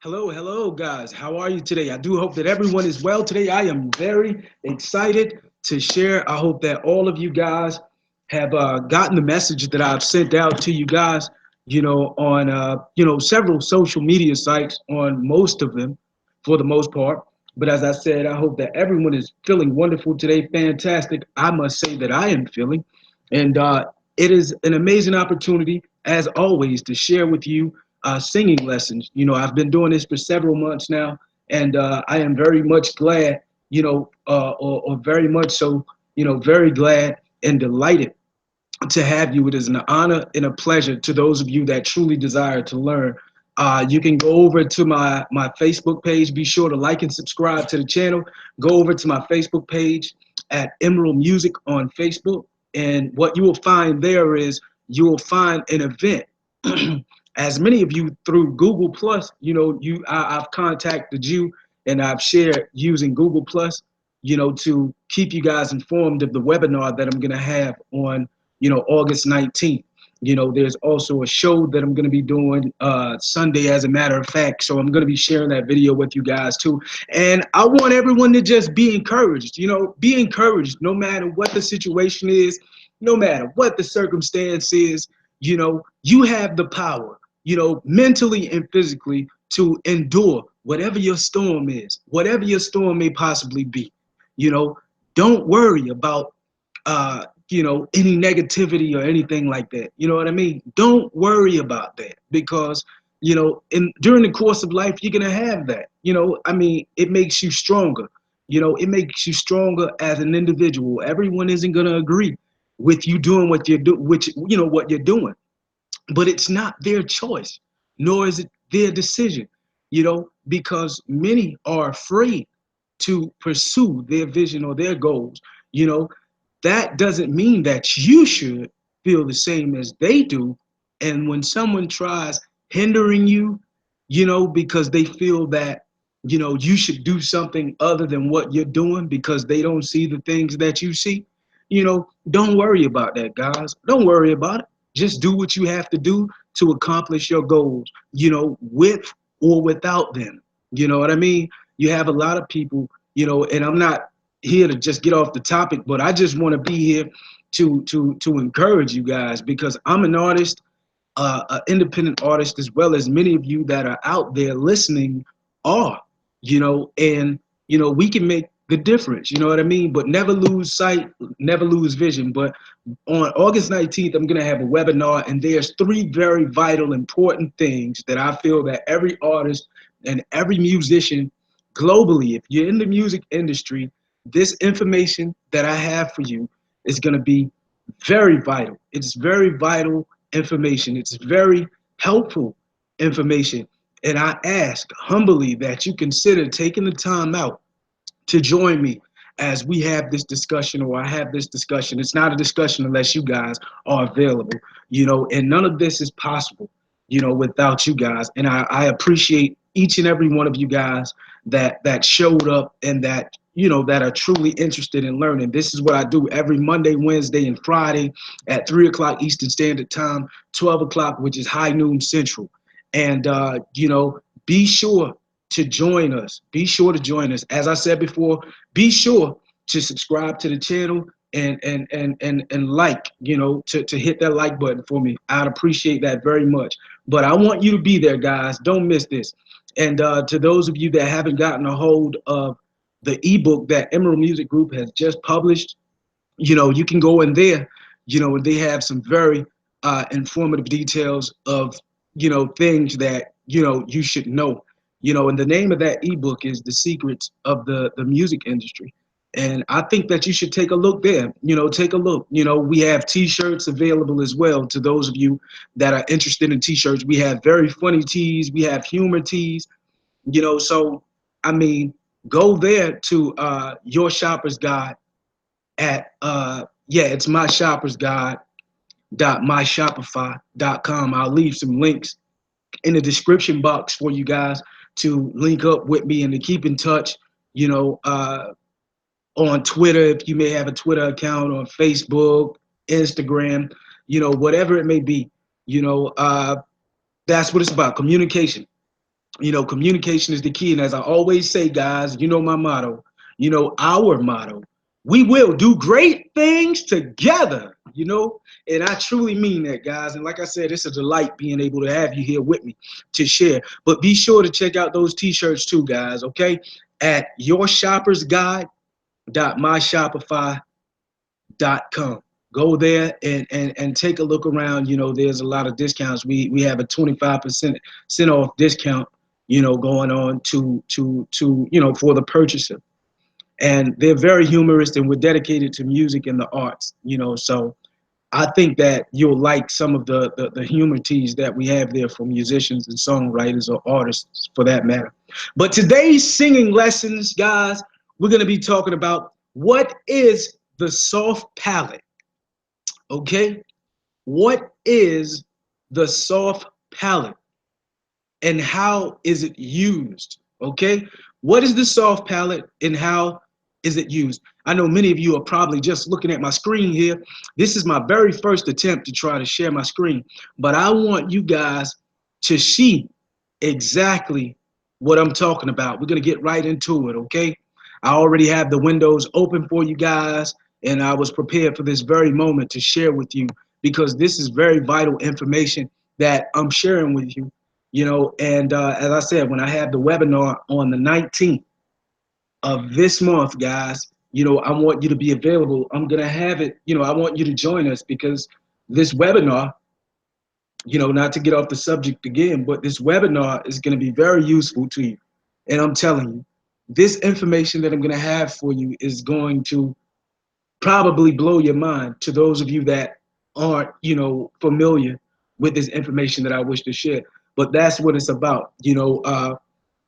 Hello, hello, guys. How are you today? I do hope that everyone is well today. I am very excited to share. I hope that all of you guys have gotten the message that I've sent out to you guys, on several social media sites, on most of them, for the most part. But as I said, I hope that everyone is feeling wonderful today. Fantastic. I must say that I am feeling, and it is an amazing opportunity, as always, to share with you singing lessons. I've been doing this for several months now, and I am very much glad, or very much so, very glad and delighted to have you. It is an honor and a pleasure to those of you that truly desire to learn. You can go over to my Facebook page. Be sure to like and subscribe to the channel. Go over to my Facebook page at Emerald Music on Facebook. And what you will find there is you will find an event. As many of you through Google Plus, I've contacted you and I've shared using Google Plus, to keep you guys informed of the webinar that I'm going to have on August 19th. There's also a show that I'm going to be doing Sunday, as a matter of fact. So I'm going to be sharing that video with you guys too. And I want everyone to just be encouraged, be encouraged no matter what the situation is, no matter what the circumstance is. You have the power, mentally and physically, to endure whatever your storm is, whatever your storm may possibly be. You know, don't worry about any negativity or anything like that. You know what I mean? Don't worry about that, because during the course of life you're gonna have that. It makes you stronger. It makes you stronger as an individual. Everyone isn't gonna agree with you doing what you're doing, which what you're doing, but it's not their choice, nor is it their decision. Because many are afraid to pursue their vision or their goals. you know that doesn't mean that you should feel the same as they do. And when someone tries hindering you, because they feel that, you should do something other than what you're doing because they don't see the things that you see, don't worry about that, guys. Don't worry about it. Just do what you have to do to accomplish your goals, with or without them. You know what I mean? You have a lot of people, and I'm not here to just get off the topic, but I just want to be here to encourage you guys, because I'm an artist, an independent artist, as well as many of you that are out there listening are. And we can make the difference. You know what I mean? But never lose sight, never lose vision. But on August 19th, I'm gonna have a webinar, and there's three very vital, important things that I feel that every artist and every musician globally, if you're in the music industry, this information that I have for you is going to be very vital. It's very vital information. It's very helpful information. And I ask humbly that you consider taking the time out to join me as we have this discussion, or I have this discussion. It's not a discussion unless you guys are available, and none of this is possible, without you guys. And I appreciate each and every one of you guys that showed up, and that are truly interested in learning. This is what I do every Monday, Wednesday, and Friday at 3 o'clock Eastern Standard Time, 12 o'clock, which is high noon Central. And, be sure to join us. Be sure to join us. As I said before, be sure to subscribe to the channel and like, to hit that like button for me. I'd appreciate that very much. But I want you to be there, guys. Don't miss this. And to those of you that haven't gotten a hold of the ebook that Emerald Music Group has just published, you can go in there, and they have some very informative details of, things that, you should know. And the name of that ebook is The Secrets of the Music Industry. And I think that you should take a look there. Take a look. We have t-shirts available as well. To those of you that are interested in t-shirts, we have very funny tees. We have humor tees. So, I mean, go there to Your Shopper's Guide at, it's My Shopper's Guide .myshopify.com. I'll leave some links in the description box for you guys to link up with me and to keep in touch, on Twitter, if you may have a Twitter account, on Facebook, Instagram, whatever it may be. That's what it's about, communication. Communication is the key. And as I always say, guys, my motto, our motto, we will do great things together, and I truly mean that, guys. And like I said, it's a delight being able to have you here with me to share. But be sure to check out those t-shirts too, guys, okay? At yourshoppersguide.myshopify.com. Go there and take a look around. There's a lot of discounts. We have a 25% off discount, going on to for the purchaser. And they're very humorous, and we're dedicated to music and the arts, so I think that you'll like some of the humor teas that we have there for musicians and songwriters or artists for that matter. But today's singing lessons, guys, we're going to be talking about what is the soft palate. Okay? What is the soft palate and how is it used? Okay? What is the soft palate and how is it used? I know many of you are probably just looking at my screen here. This is my very first attempt to try to share my screen, but I want you guys to see exactly what I'm talking about. We're going to get right into it, okay? I already have the windows open for you guys, and I was prepared for this very moment to share with you because this is very vital information that I'm sharing with you, and as I said, when I have the webinar on the 19th of this month, guys, I want you to be available. I'm going to have it, I want you to join us because this webinar, not to get off the subject again, but this webinar is going to be very useful to you. And I'm telling you, this information that I'm going to have for you is going to probably blow your mind to those of you that aren't, familiar with this information that I wish to share. But that's what it's about,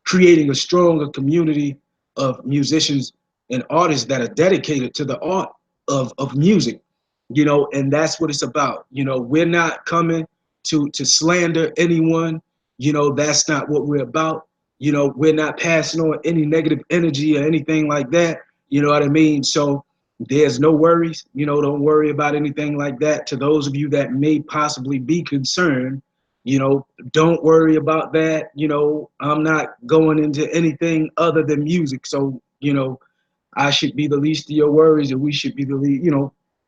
creating a stronger community of musicians and artists that are dedicated to the art of music, and that's what it's about. We're not coming to slander anyone. That's not what we're about. We're not passing on any negative energy or anything like that. You know what I mean? So there's no worries. Don't worry about anything like that. To those of you that may possibly be concerned, don't worry about that. I'm not going into anything other than music. So, I should be the least of your worries, and we should be the least,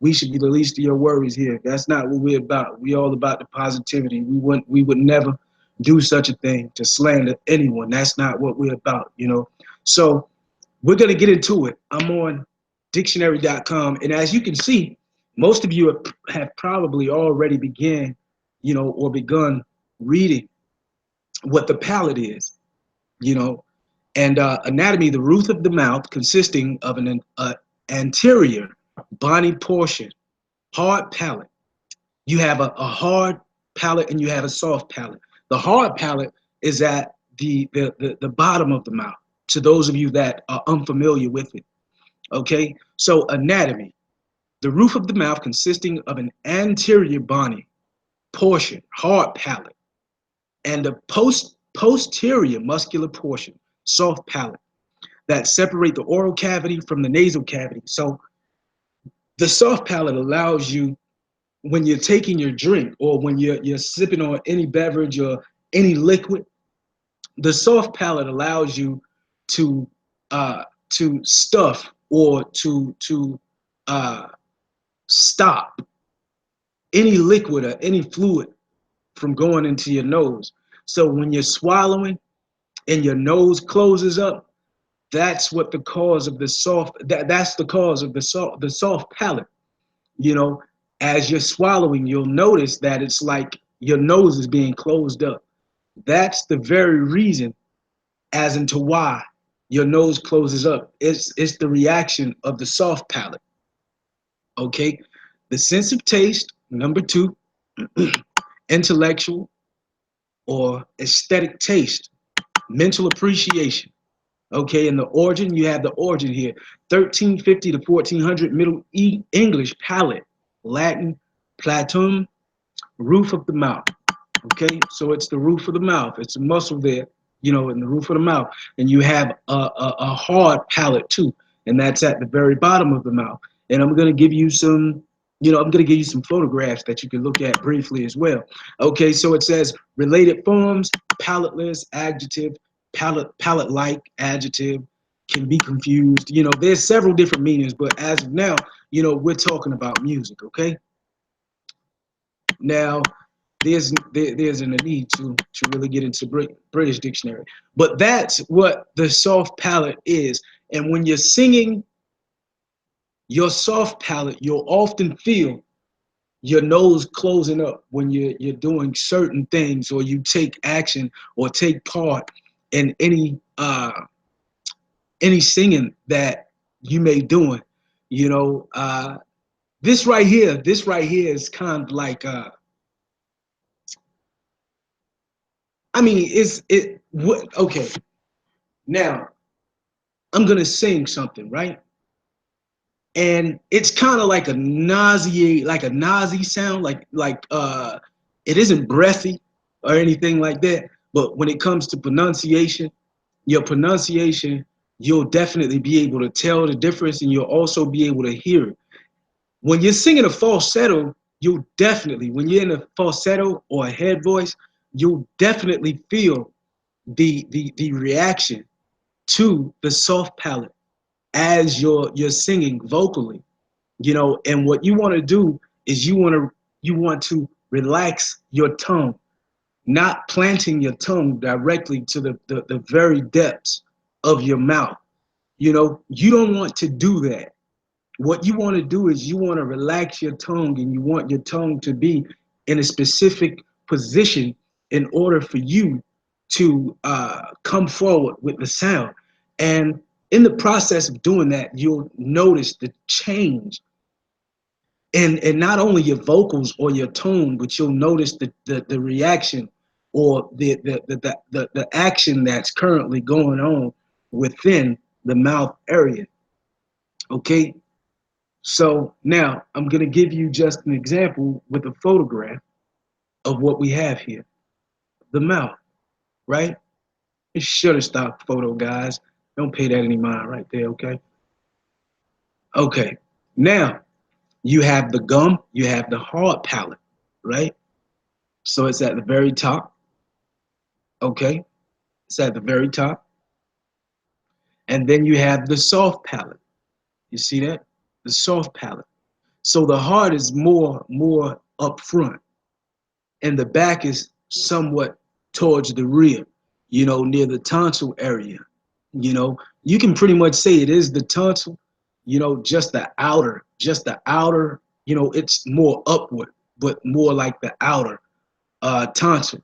we should be the least of your worries here. That's not what we're about. We're all about the positivity. We would never do such a thing to slander anyone. That's not what we're about, So we're going to get into it. I'm on dictionary.com. And as you can see, most of you have probably already or begun reading what the palate is, and anatomy, the roof of the mouth consisting of an anterior bony portion, hard palate. You have a hard palate and you have a soft palate. The hard palate is at the bottom of the mouth, to those of you that are unfamiliar with it. Okay, so anatomy, the roof of the mouth consisting of an anterior bony portion, hard palate, and the posterior muscular portion, soft palate, that separate the oral cavity from the nasal cavity. So the soft palate allows you, when you're taking your drink or when you're sipping on any beverage or any liquid, the soft palate allows you to stuff or to stop any liquid or any fluid from going into your nose. So when you're swallowing and your nose closes up, that's what the cause of the that's the cause of the soft palate. As you're swallowing, you'll notice that it's like your nose is being closed up. That's the very reason as into why your nose closes up. It's the reaction of the soft palate. Okay, the sense of taste, number two, intellectual or aesthetic taste, mental appreciation. Okay, and the origin, you have the origin here, 1350 to 1400, Middle English, palate, Latin, platum, roof of the mouth. Okay, so it's the roof of the mouth. It's a muscle there, in the roof of the mouth. And you have a hard palate too, and that's at the very bottom of the mouth. And I'm going to give you some I'm going to give you some photographs that you can look at briefly as well. Okay, so it says related forms, palateless, adjective, palate-like, adjective, can be confused. There's several different meanings, but as of now, we're talking about music, okay? Now, there's a need to really get into British dictionary, but that's what the soft palate is. And when you're singing your soft palate, you'll often feel your nose closing up when you're doing certain things, or you take action or take part in any singing that you may doing. You know, this right here is kind of like I mean, what? Okay, now I'm gonna sing something, right? And it's kind of like like a nausea sound, like it isn't breathy or anything like that. But when it comes to pronunciation, your pronunciation, you'll definitely be able to tell the difference, and you'll also be able to hear it. When you're singing a falsetto, when you're in a falsetto or a head voice, you'll definitely feel the reaction to the soft palate as you're singing vocally. And what you want to do is you want to relax your tongue, not planting your tongue directly to the very depths of your mouth. You don't want to do that. What you want to do is you want to relax your tongue, and you want your tongue to be in a specific position in order for you to come forward with the sound. And in the process of doing that, you'll notice the change and not only your vocals or your tone, but you'll notice the reaction, or the action that's currently going on within the mouth area. Okay, so now I'm gonna give you just an example with a photograph of what we have here. The mouth, right? It's Shutterstock photo, guys. Don't pay that any mind right there, okay? Okay, now you have the gum, you have the hard palate, right? So it's at the very top, okay? It's at the very top. And then you have the soft palate. You see that? The soft palate. So the heart is more up front, and the back is somewhat towards the rear, near the tonsil area. You can pretty much say it is the tonsil, just the outer, it's more upward, but more like the outer tonsil.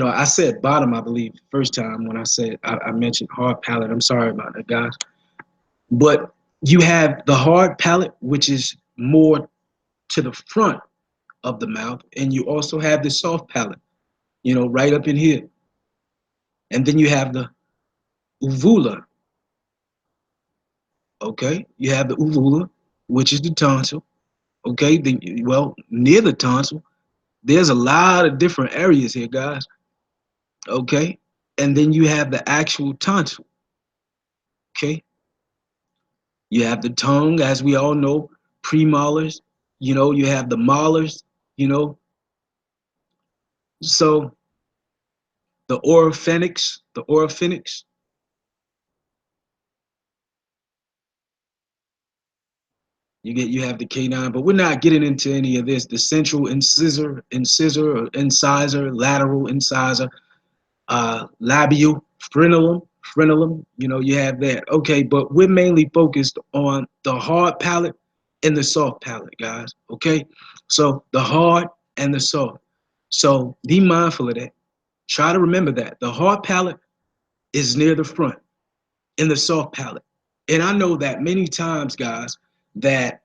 I said bottom, I believe, first time when I mentioned hard palate. I'm sorry about that, guys. But you have the hard palate, which is more to the front of the mouth, and you also have the soft palate, right up in here. And then you have the uvula, okay? You have the uvula, which is the tonsil, okay? Well, near the tonsil, there's a lot of different areas here, guys, okay? And then you have the actual tonsil, okay? You have the tongue, as we all know, premolars, you have the molars, you know. So the oropharynx, you have the canine, but we're not getting into any of this. The central incisor or incisor, lateral incisor, labial, frenulum, you have that. Okay, but we're mainly focused on the hard palate and the soft palate, guys. Okay, so the hard and the soft. So be mindful of that. Try to remember that the hard palate is near the front, in the soft palate. And I know that many times, guys, that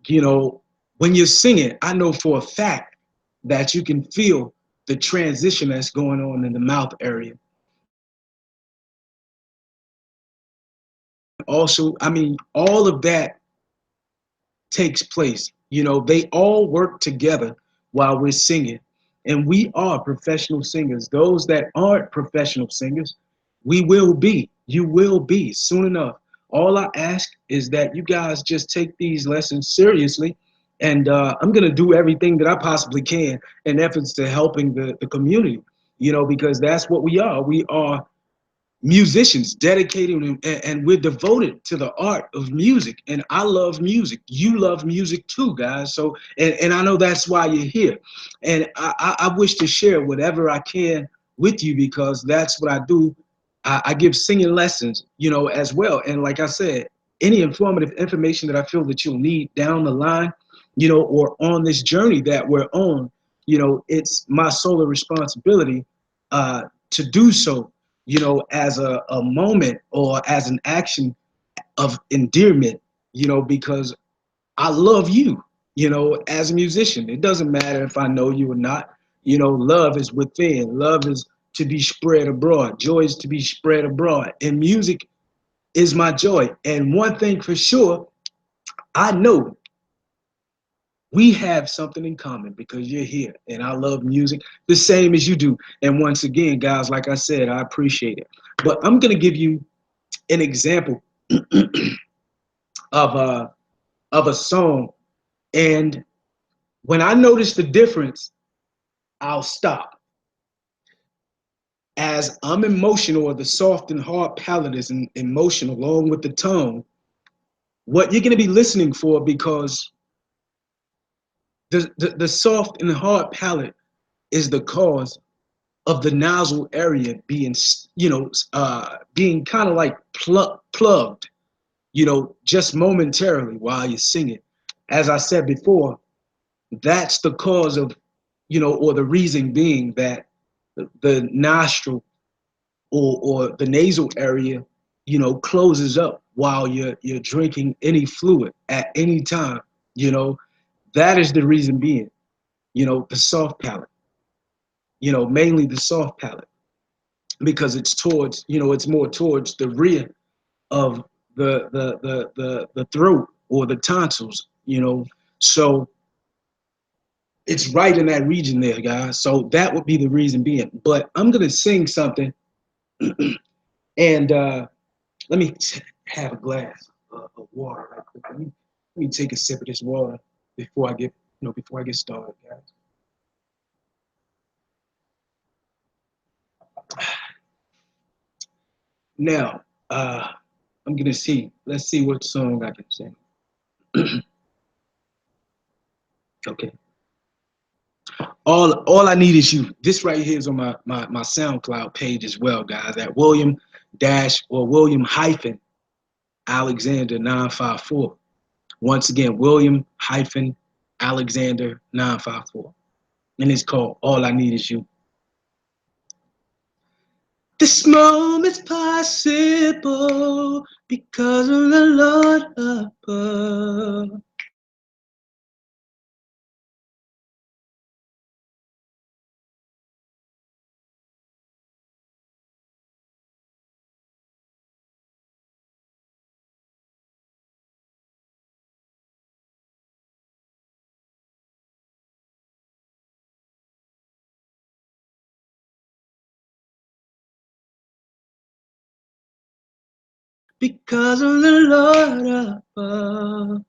you know when you're singing, I know for a fact that you can feel the transition that's going on in the mouth area. Also, I mean, all of that takes place. They all work together while we're singing. And we are professional singers. Those that aren't professional singers, we will be. You will be soon enough. All I ask is that you guys just take these lessons seriously. And I'm going to do everything that I possibly can in efforts to helping the community, because that's what we are. We are musicians dedicated, and we're devoted to the art of music. And I love music. You love music too, guys. So, and I know that's why you're here. And I wish to share whatever I can with you, because that's what I do. I give singing lessons, as well. And like I said, any informative information that I feel that you'll need down the line, or on this journey that we're on, it's my sole responsibility to do so, as a moment or as an action of endearment, because I love you, as a musician. It doesn't matter if I know you or not. Love is within. Love is to be spread abroad. Joy is to be spread abroad. And music is my joy. And one thing for sure, I know we have something in common, because you're here and I love music the same as you do. And once again, guys, like I said, I appreciate it. But I'm going to give you an example of a song, and when I notice the difference, I'll stop. As I'm emotional, or the soft and hard palate is emotional along with the tone, what you're going to be listening for, because the soft and hard palate is the cause of the nozzle area being, being kind of like plugged, just momentarily while you're singing. As I said before, that's the cause of, or the reason being that the nostril, or the nasal area, closes up while you're drinking any fluid at any time. You know, that is the reason being, the soft palate, mainly the soft palate, because it's towards, it's more towards the rear of the throat, or the tonsils, So it's right in that region there, guys. So that would be the reason being. But I'm gonna sing something, and let me have a glass of water right quick. Let me take a sip of this water before I get, before I get started, guys. Now, I'm gonna see. Let's see what song I can sing. Okay. All I need is you. This right here is on my SoundCloud page as well, guys. At William dash or William hyphen Alexander 954. Once again, William hyphen Alexander 954. And it's called All I Need Is You. This moment's possible because of the Lord above. Because of the Lord above.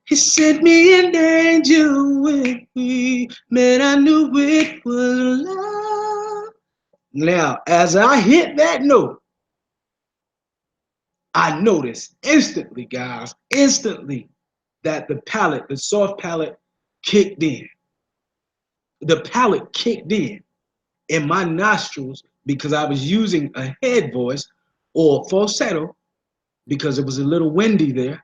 He sent me an angel with me. Man, I knew it was love. Now, as I hit that note, I noticed instantly, guys, instantly, that the palate, the soft palate, kicked in. The palate kicked in my nostrils, because I was using a head voice or falsetto, because it was a little windy there.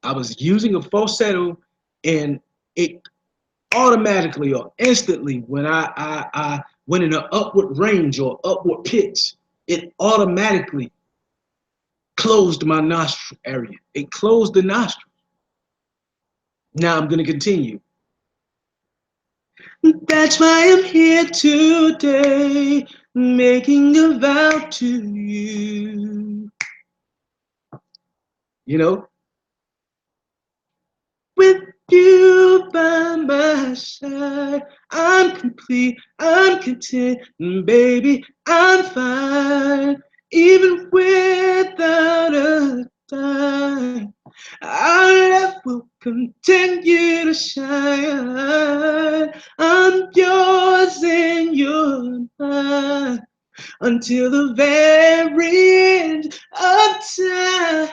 I was using a falsetto, and it automatically or instantly, when I went in an upward range or upward pitch, it automatically closed my nostril area. It closed the nostril. Now I'm going to continue. That's why I'm here today, making a vow to you. You know, with you by my side, I'm complete, I'm content, baby, I'm fine. even without a dime. Our love will continue to shine. I'm yours and you're mine until the very end of time.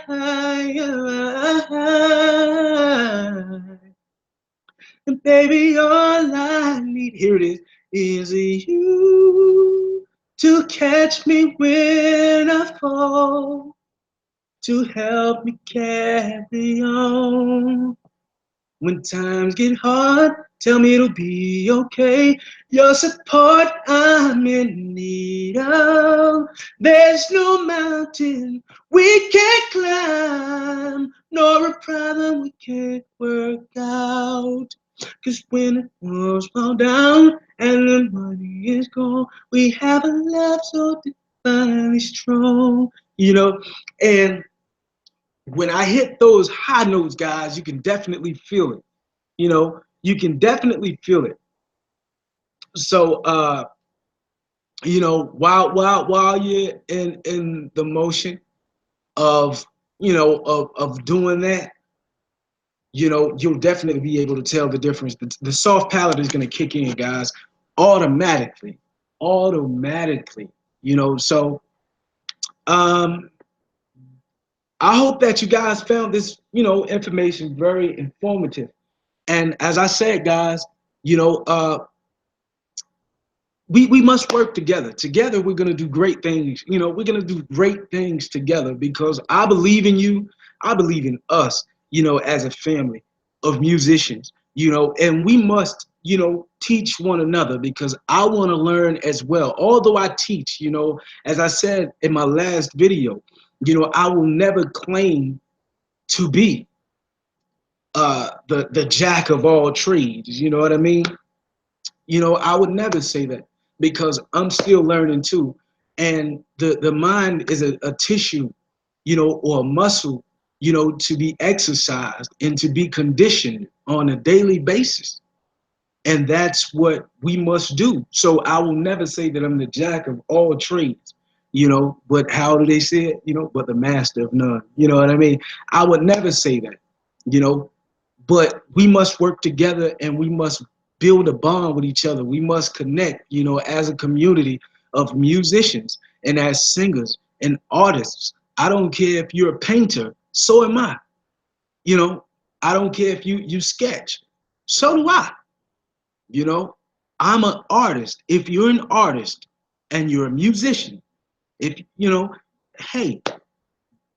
And baby, all I need, here it is you to catch me when I fall, to help me carry on. When times get hard, tell me it'll be okay. Your support I'm in need of. There's no mountain we can't climb, nor a problem we can't work out. 'Cause when the walls fall down and the money is gone, we have a love so divinely strong. And when I hit those high notes, guys, you can definitely feel it. You can definitely feel it. So, while you're in the motion of, of doing that, you'll definitely be able to tell the difference. The soft palate is going to kick in, guys, automatically, automatically. So um, I hope that you guys found this, information very informative. And as I said, guys, you know, uh, we must work together. Together, we're gonna do great things. We're gonna do great things together because I believe in you. I believe in us. As a family of musicians. And we must, teach one another because I want to learn as well. Although I teach, as I said in my last video, I will never claim to be the jack of all trades. You know what I mean? I would never say that because I'm still learning too. And the mind is a tissue, or a muscle, to be exercised and to be conditioned on a daily basis. And that's what we must do. So I will never say that I'm the jack of all trades, but how do they say it? But the master of none. You know what I mean? I would never say that, you know, but we must work together and we must build a bond with each other. We must connect, as a community of musicians and as singers and artists. I don't care if you're a painter, so am I. You know, I don't care if you sketch, so do I. You know, I'm an artist. If you're an artist and you're a musician, if hey,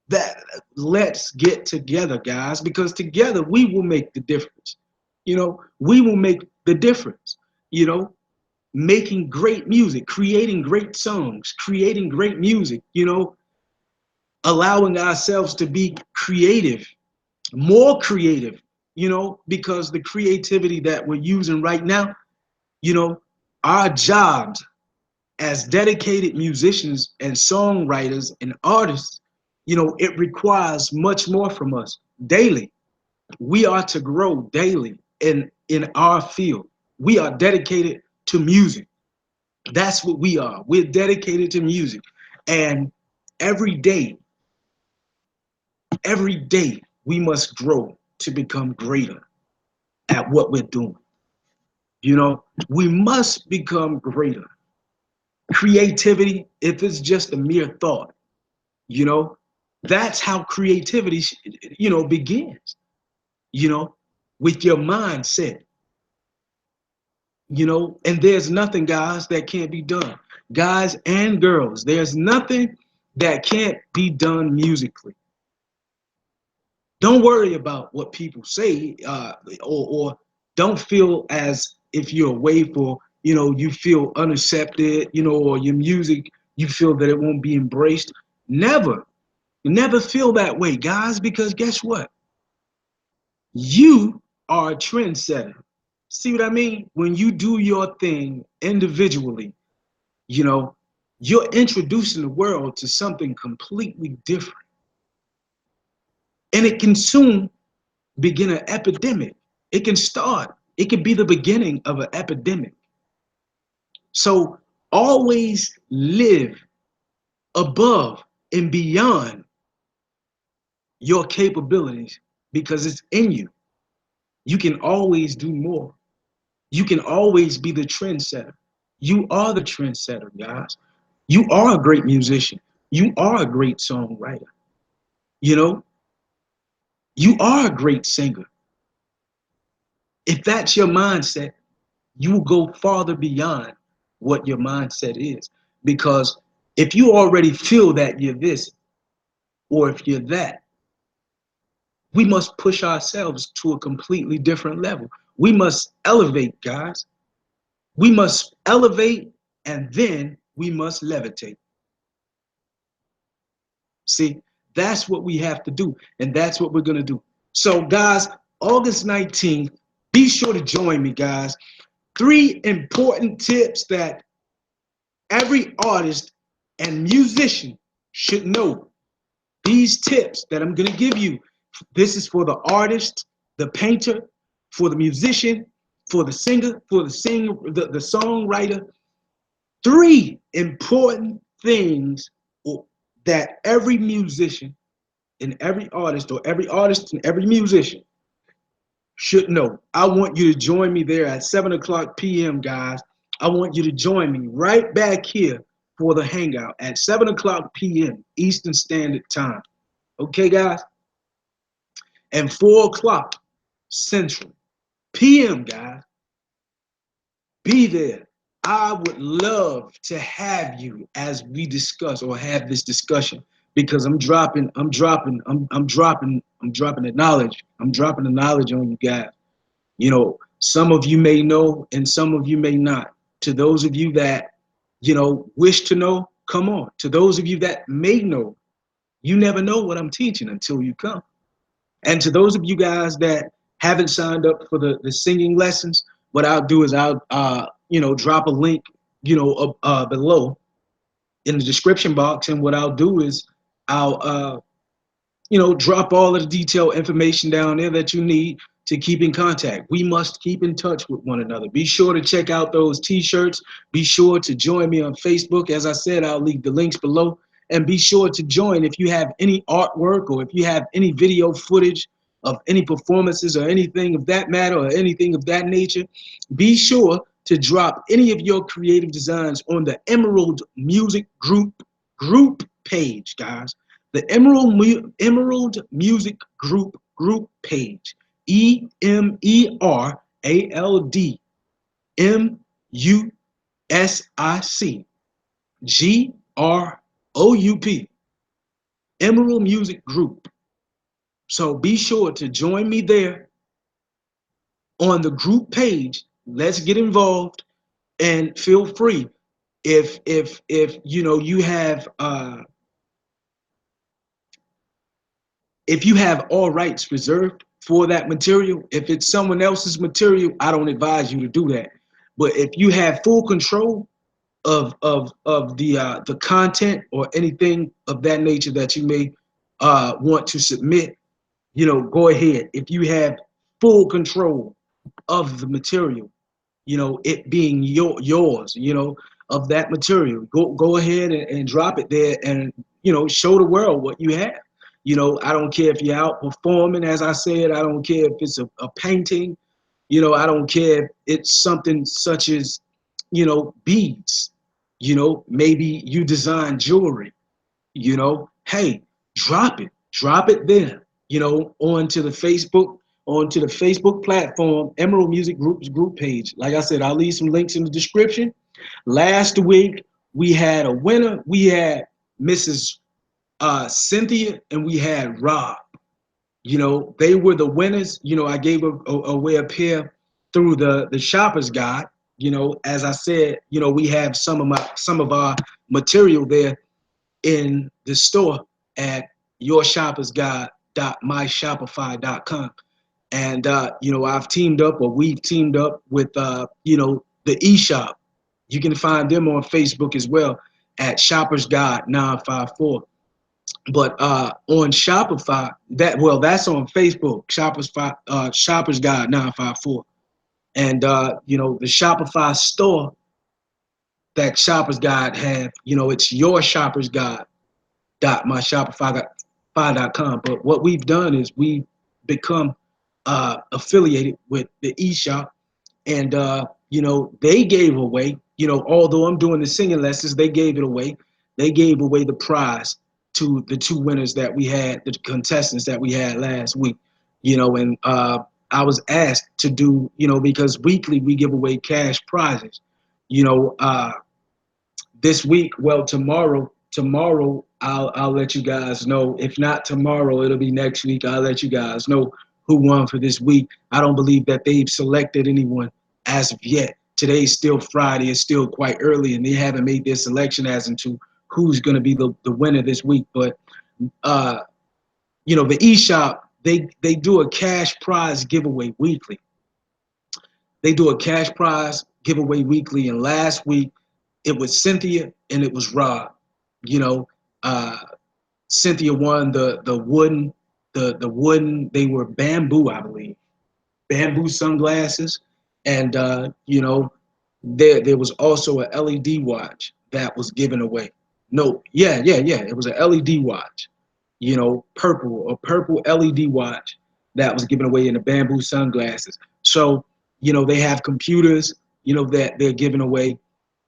that let's get together, guys, because together we will make the difference. We will make the difference. You know, making great music, creating great songs, creating great music. Allowing ourselves to be creative, more creative. Because the creativity that we're using right now, you know, our jobs as dedicated musicians and songwriters and artists, it requires much more from us daily. We are to grow daily in our field. We are dedicated to music. That's what we are. We're dedicated to music. And every day, every day, we must grow to become greater at what we're doing. We must become greater. Creativity, if it's just a mere thought, you know, that's how creativity, begins, you know, with your mindset, and there's nothing, guys, that can't be done. Guys and girls, there's nothing that can't be done musically. Don't worry about what people say, or don't feel as if you're away for, you feel unaccepted, or your music, you feel that it won't be embraced. Never, never feel that way, guys, because guess what? You are a trendsetter. See what I mean? When you do your thing individually, you know, you're introducing the world to something completely different. And it can soon begin an epidemic. It can start, it can be the beginning of an epidemic. So always live above and beyond your capabilities because it's in you. You can always do more. You can always be the trendsetter. You are the trendsetter, guys. You are a great musician. You are a great songwriter. You know, you are a great singer. If that's your mindset, you will go farther beyond what your mindset is. Because if you already feel that you're this, or if you're that, we must push ourselves to a completely different level. We must elevate, guys. We must elevate and then we must levitate. See, that's what we have to do. And that's what we're going to do. So, guys, August 19th, be sure to join me, guys. 3 important tips that every artist and musician should know. These tips that I'm going to give you, this is for the artist, the painter, for the musician, for the singer, for the songwriter. 3 important things that every musician and every artist, or every artist and every musician should know. I want you to join me there at 7 o'clock p.m., guys. I want you to join me right back here for the hangout at 7 o'clock p.m. Eastern Standard Time. Okay, guys? And 4 o'clock Central p.m., guys. Be there. I would love to have you as we discuss or have this discussion because I'm dropping the knowledge. I'm dropping the knowledge on you guys. You know, some of you may know and some of you may not. To those of you that, wish to know, come on. To those of you that may know, you never know what I'm teaching until you come. And to those of you guys that haven't signed up for the singing lessons, what I'll do is I'll, drop a link, below in the description box. And what I'll do is I'll, drop all of the detailed information down there that you need to keep in contact. We must keep in touch with one another. Be sure to check out those t-shirts. Be sure to join me on Facebook. As I said, I'll leave the links below. And be sure to join if you have any artwork or if you have any video footage of any performances or anything of that matter or anything of that nature. Be sure to drop any of your creative designs on the Emerald Music group page, guys. The Emerald Music group page. EmeraldMusicGroup. Emerald Music Group. So be sure to join me there on the group page. Let's get involved and feel free. If you have if you have all rights reserved for that material, if it's someone else's material, I don't advise you to do that. But if you have full control of the content or anything of that nature that you may want to submit, go ahead. If you have full control of the material, it being yours, of that material, go ahead and drop it there and, show the world what you have. I don't care if you're out performing, as I said, I don't care if it's a painting, I don't care if it's something such as, beads, maybe you design jewelry, hey, drop it there, onto the Facebook platform, Emerald Music Group's group page. Like I said, I'll leave some links in the description. Last week, we had a winner. We had Mrs. Cynthia and we had Rob. They were the winners. I gave away a pair through the shopper's guide. As I said, we have some of our material there in the store at yourshoppersguide.myshopify.com. And we've teamed up with the eShop. You can find them on Facebook as well at Shoppers Guide 954. But on Shopify, that's on Facebook, Shoppers Guide 954. And the Shopify store that Shopper's Guide have. You know, it's your Shopper's Guide dot myshopify.com. But what we've done is we become affiliated with the eShop, and you know, they gave away, you know, although I'm doing the singing lessons, they gave it away. They gave away the prize to the two winners that we had, the contestants that we had last week, you know. And I was asked to do, you know, because weekly we give away cash prizes, you know. This week, well, tomorrow I'll let you guys know. If not tomorrow, it'll be next week. I'll let you guys know who won for this week. I don't believe that they've selected anyone as of yet. Today's still Friday. It's still quite early, and they haven't made their selection as into who's going to be the winner this week. But you know, the eShop, they do a cash prize giveaway weekly. They do a cash prize giveaway weekly, and last week it was Cynthia and it was Rob. You know, uh, Cynthia won the wooden. They were bamboo, I believe, bamboo sunglasses, and you know, there was also a LED watch that was given away. No, yeah. It was a LED watch. You know, a purple LED watch that was given away in the bamboo sunglasses. So, you know, they have computers, you know, that they're giving away,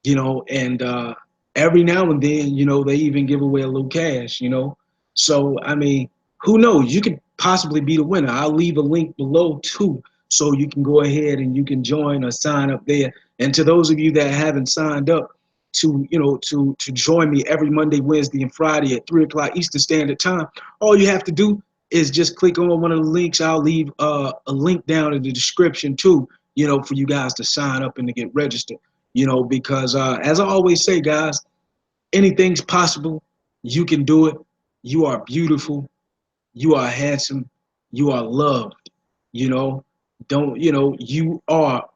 you know, and every now and then, you know, they even give away a little cash, you know. So, I mean, who knows? You could possibly be the winner. I'll leave a link below too, so you can go ahead and you can join or sign up there. And to those of you that haven't signed up to, you know, to join me every Monday, Wednesday, and Friday at 3 o'clock Eastern Standard Time, all you have to do is just click on one of the links. I'll leave a link down in the description too, you know, for you guys to sign up and to get registered. You know, because as I always say, guys, anything's possible. You can do it. You are beautiful. You are handsome. You are loved. You know, don't, you know, you are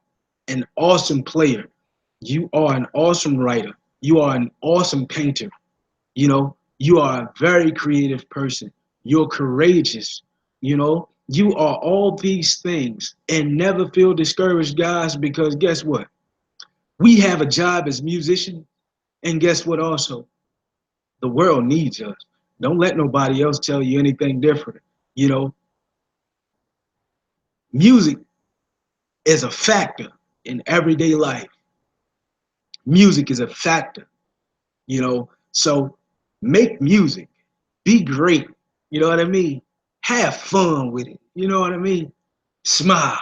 an awesome player. You are an awesome writer. You are an awesome painter. You know, you are a very creative person. You're courageous. You know, you are all these things, and never feel discouraged, guys, because guess what? We have a job as musicians, and guess what also? The world needs us. Don't let nobody else tell you anything different. You know, music is a factor in everyday life. Music is a factor, you know. So make music, be great. You know what I mean? Have fun with it. You know what I mean? Smile,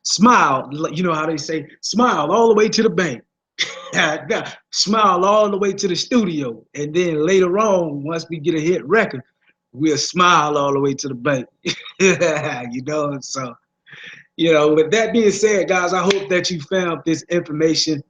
smile. You know how they say, smile all the way to the bank. Smile all the way to the studio, and then later on, once we get a hit record, we'll smile all the way to the bank. You know, so, you know, with that being said, guys, I hope that you found this information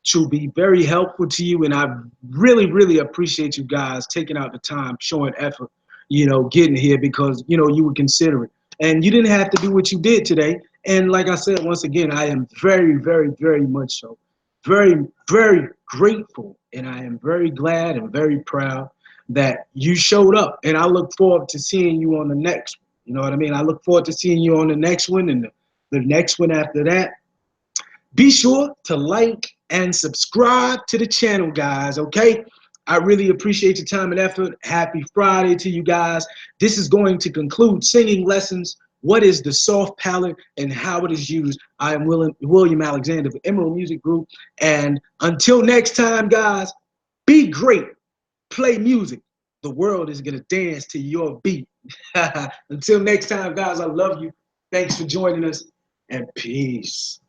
to be very helpful to you. And I really, really appreciate you guys taking out the time, showing effort, you know, getting here because, you know, you were considerate. And you didn't have to do what you did today. And like I said, once again, I am very, very, very much so. Very, very grateful. And I am very glad and very proud that you showed up. And I look forward to seeing you on the next one. You know what I mean? I look forward to seeing you on the next one and the next one after that. Be sure to like and subscribe to the channel, guys, okay? I really appreciate your time and effort. Happy Friday to you guys. This is going to conclude singing lessons. What is the soft palette and how it is used? I am William Alexander of Emerald Music Group. And until next time, guys, be great. Play music. The world is going to dance to your beat. Until next time, guys, I love you. Thanks for joining us, and peace.